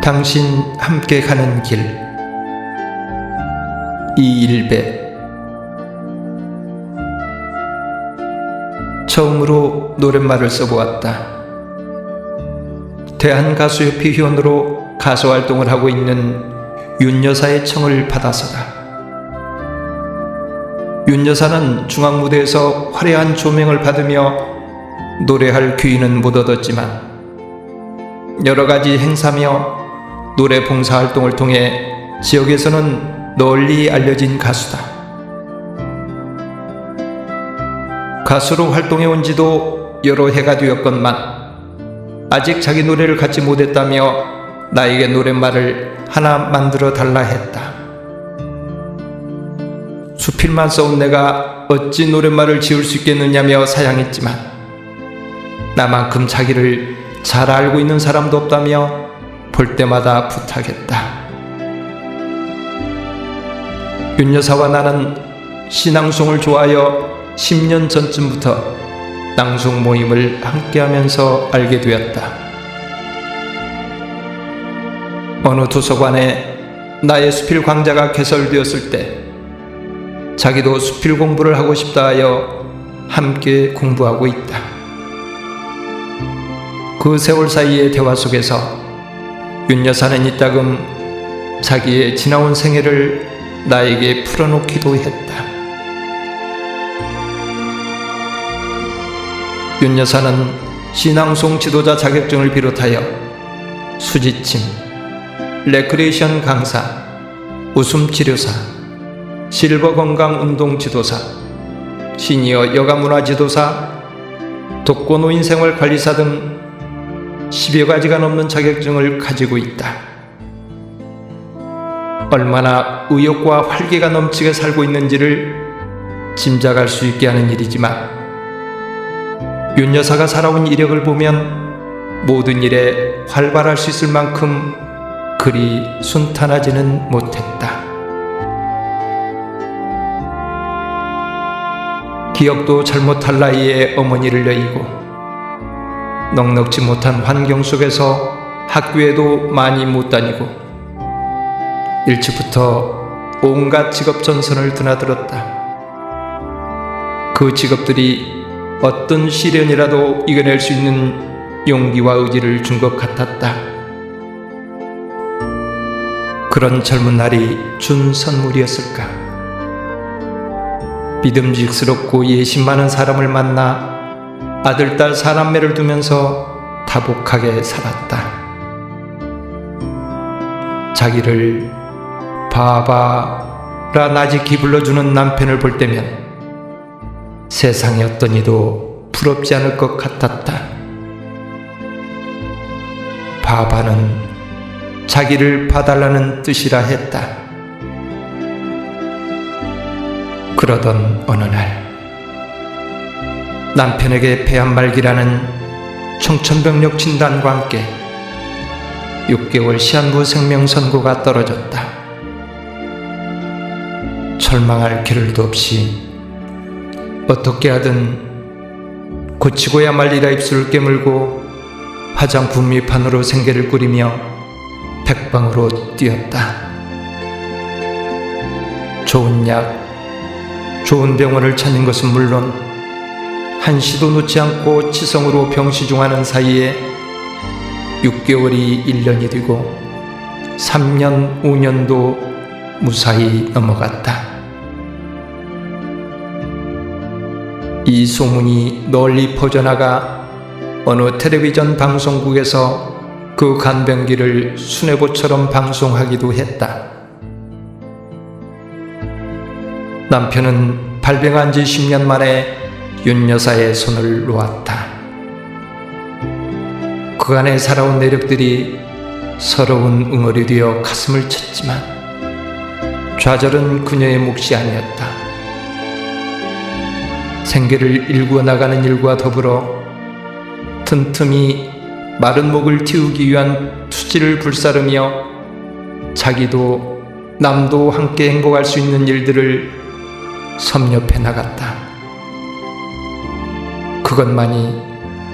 당신 함께 가는 길. 이일배. 처음으로 노랫말을 써보았다. 대한가수협회 회원으로 가수활동을 하고 있는 윤 여사의 청을 받아서다. 윤 여사는 중앙무대에서 화려한 조명을 받으며 노래할 기회는 못 얻었지만 여러가지 행사며 노래 봉사활동을 통해 지역에서는 널리 알려진 가수다. 가수로 활동해온 지도 여러 해가 되었건만 아직 자기 노래를 갖지 못했다며 나에게 노랫말을 하나 만들어 달라 했다. 수필만 써온 내가 어찌 노랫말을 지을 수 있겠느냐며 사양했지만 나만큼 자기를 잘 알고 있는 사람도 없다며 볼 때마다 부탁했다. 윤 여사와 나는 신앙송을 좋아하여 10년 전쯤부터 낭송 모임을 함께하면서 알게 되었다. 어느 도서관에 나의 수필 강좌가 개설되었을 때 자기도 수필 공부를 하고 싶다 하여 함께 공부하고 있다. 그 세월 사이의 대화 속에서 윤 여사는 이따금 자기의 지나온 생애를 나에게 풀어놓기도 했다. 윤 여사는 신앙송 지도자 자격증을 비롯하여 수지침, 레크레이션 강사, 웃음치료사, 실버 건강 운동 지도사, 시니어 여가문화 지도사, 독거노인 생활 관리사 등 10여 가지가 넘는 자격증을 가지고 있다. 얼마나 의욕과 활기가 넘치게 살고 있는지를 짐작할 수 있게 하는 일이지만 윤 여사가 살아온 이력을 보면 모든 일에 활발할 수 있을 만큼 그리 순탄하지는 못했다. 기억도 잘못할 나이에 어머니를 여의고 넉넉지 못한 환경 속에서 학교에도 많이 못 다니고 일찍부터 온갖 직업 전선을 드나들었다. 그 직업들이 어떤 시련이라도 이겨낼 수 있는 용기와 의지를 준 것 같았다. 그런 젊은 날이 준 선물이었을까? 믿음직스럽고 예심 많은 사람을 만나 아들, 딸, 사남매를 두면서 다복하게 살았다. 자기를 바바라 나직히 불러주는 남편을 볼 때면 세상에 어떤 이도 부럽지 않을 것 같았다. 바바는 자기를 봐달라는 뜻이라 했다. 그러던 어느 날 남편에게 폐암말기라는 청천벽력 진단과 함께 6개월 시한부 생명 선고가 떨어졌다. 절망할 겨를도 없이 어떻게 하든 고치고야 말리라 입술을 깨물고 화장품 위판으로 생계를 꾸리며 백방으로 뛰었다. 좋은 약, 좋은 병원을 찾는 것은 물론 한시도 놓지 않고 치성으로 병시중하는 사이에 6개월이 1년이 되고 3년, 5년도 무사히 넘어갔다. 이 소문이 널리 퍼져나가 어느 텔레비전 방송국에서 그 간병기를 수뇌보처럼 방송하기도 했다. 남편은 발병한 지 10년 만에 윤 여사의 손을 놓았다. 그간에 살아온 내력들이 서러운 응어리 되어 가슴을 쳤지만 좌절은 그녀의 몫이 아니었다. 생계를 일구어 나가는 일과 더불어 틈틈이 마른 목을 틔우기 위한 투지를 불사르며 자기도 남도 함께 행복할 수 있는 일들을 섭렵해 나갔다. 그것만이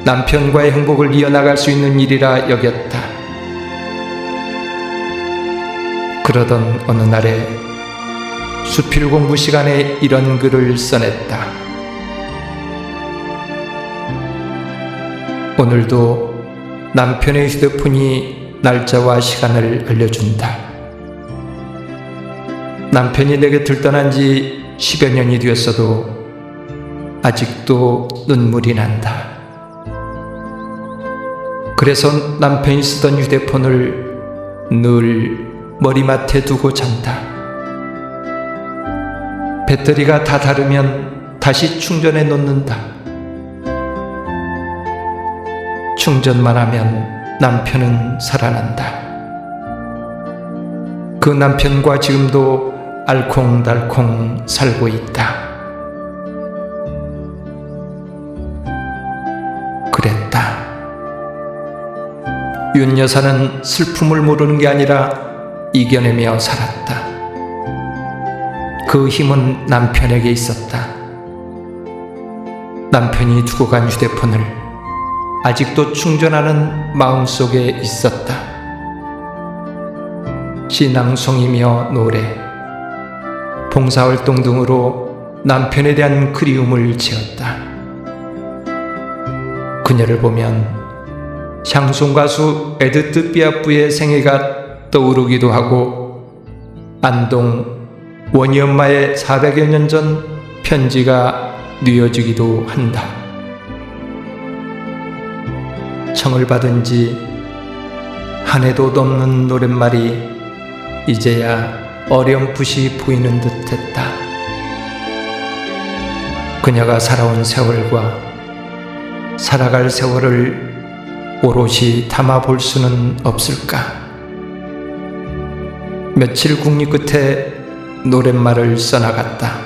남편과의 행복을 이어나갈 수 있는 일이라 여겼다. 그러던 어느 날에 수필 공부 시간에 이런 글을 써냈다. 오늘도 남편의 휴대폰이 날짜와 시간을 알려준다. 남편이 내 곁을 떠난 지 10여 년이 되었어도 아직도 눈물이 난다. 그래서 남편이 쓰던 휴대폰을 늘 머리맡에 두고 잔다. 배터리가 다 닳으면 다시 충전해 놓는다. 충전만 하면 남편은 살아난다. 그 남편과 지금도 알콩달콩 살고 있다. 그랬다. 윤 여사는 슬픔을 모르는 게 아니라 이겨내며 살았다. 그 힘은 남편에게 있었다. 남편이 두고 간 휴대폰을 아직도 충전하는 마음속에 있었다. 신앙송이며 노래, 봉사활동 등으로 남편에 대한 그리움을 채웠다. 그녀를 보면 샹송가수 에드트 피아프의 생애가 떠오르기도 하고 안동 원희 엄마의 400여 년 전 편지가 뉘어지기도 한다. 청을 받은 지 한 해도 넘는 노랫말이 이제야 어렴풋이 보이는 듯했다. 그녀가 살아온 세월과 살아갈 세월을 오롯이 담아볼 수는 없을까? 며칠 궁리 끝에 노랫말을 써나갔다.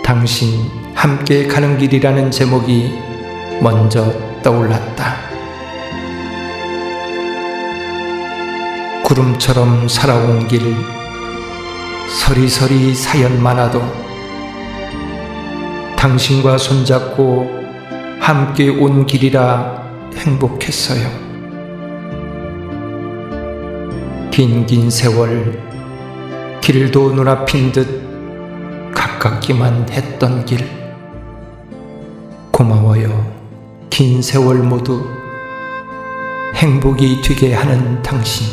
당신 함께 가는 길이라는 제목이 먼저 떠올랐다. 구름처럼 살아온 길, 서리서리 사연 많아도 당신과 손잡고 함께 온 길이라 행복했어요. 긴 세월, 길도 눈앞인 듯 가깝기만 했던 길. 고마워요. 긴 세월 모두 행복이 되게 하는 당신.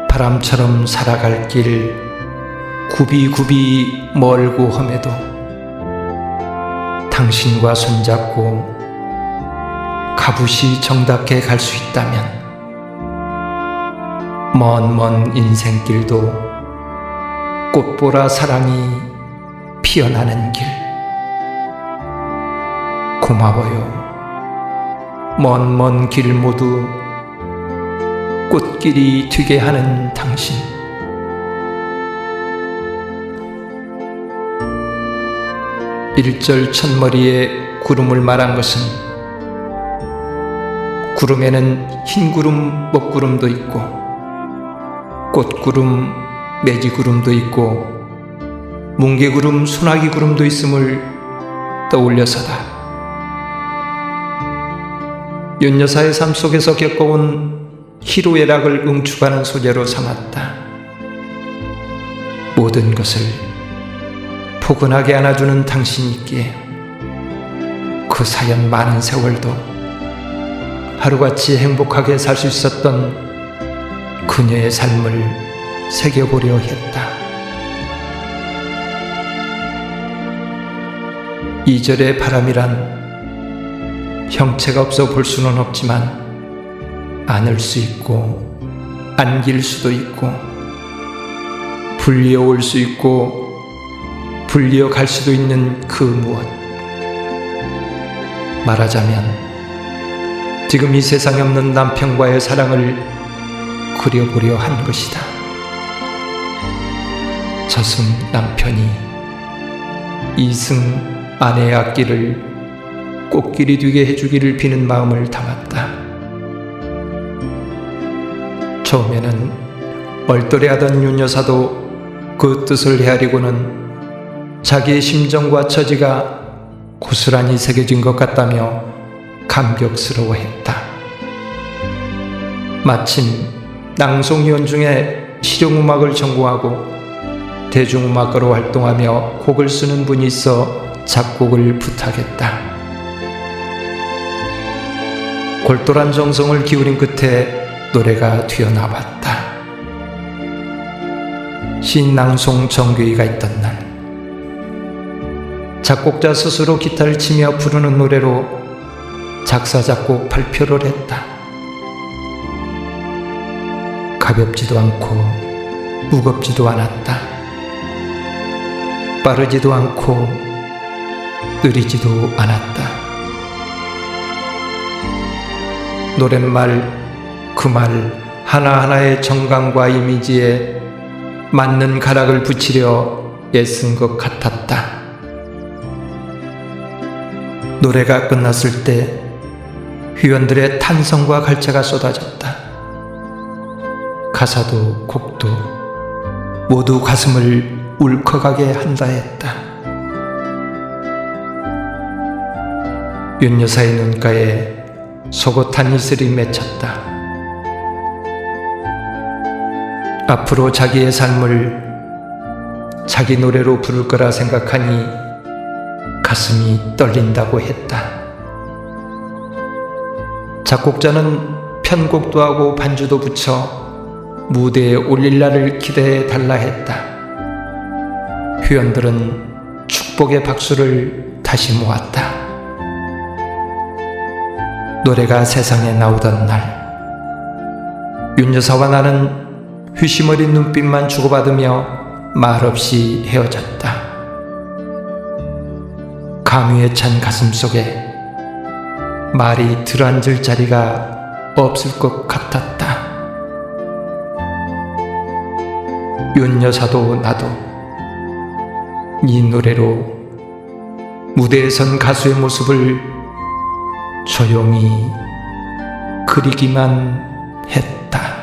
바람처럼 살아갈 길, 굽이굽이 멀고 험해도 당신과 손잡고 가부시 정답게 갈 수 있다면 먼 인생길도 꽃보라 사랑이 피어나는 길. 고마워요. 먼 길 모두 꽃길이 되게 하는 당신. 일절 첫머리에 구름을 말한 것은 구름에는 흰구름, 먹구름도 있고 꽃구름, 매지구름도 있고 뭉게구름, 소나기구름도 있음을 떠올려서다. 윤 여사의 삶 속에서 겪어온 희로애락을 응축하는 소재로 삼았다. 모든 것을 포근하게 안아주는 당신이 있기에 그 사연 많은 세월도 하루같이 행복하게 살 수 있었던 그녀의 삶을 새겨보려 했다. 이절의 바람이란 형체가 없어 볼 수는 없지만 안을 수 있고 안길 수도 있고 불리어 올 수 있고 불리어 갈 수도 있는 그 무엇. 말하자면 지금 이 세상에 없는 남편과의 사랑을 그려보려 한 것이다. 저승 남편이 이승 아내의 앞길을 꽃길이 되게 해주기를 비는 마음을 담았다. 처음에는 얼떨해하던 윤 여사도 그 뜻을 헤아리고는 자기의 심정과 처지가 고스란히 새겨진 것 같다며 감격스러워했다. 마침 낭송위원 중에 실용음악을 전공하고 대중음악가로 활동하며 곡을 쓰는 분이 있어 작곡을 부탁했다. 골똘한 정성을 기울인 끝에 노래가 튀어나왔다. 시인 낭송 정규희가 있던 날, 작곡자 스스로 기타를 치며 부르는 노래로 작사 작곡 발표를 했다. 가볍지도 않고 무겁지도 않았다. 빠르지도 않고 느리지도 않았다. 노랫말 그 말 하나하나의 정감과 이미지에 맞는 가락을 붙이려 애쓴 것 같았다. 노래가 끝났을 때 회원들의 탄성과 갈채가 쏟아졌다. 가사도 곡도 모두 가슴을 울컥하게 한다 했다. 윤 여사의 눈가에 속옷한 이슬이 맺혔다. 앞으로 자기의 삶을 자기 노래로 부를 거라 생각하니 가슴이 떨린다고 했다. 작곡자는 편곡도 하고 반주도 붙여 무대에 올릴 날을 기대해 달라 했다. 회원들은 축복의 박수를 다시 모았다. 노래가 세상에 나오던 날, 윤 여사와 나는 회심 어린 눈빛만 주고받으며 말없이 헤어졌다. 감위에 찬 가슴 속에 말이 들어앉을 자리가 없을 것 같았다. 윤 여사도 나도 이 노래로 무대에 선 가수의 모습을 조용히 그리기만 했다.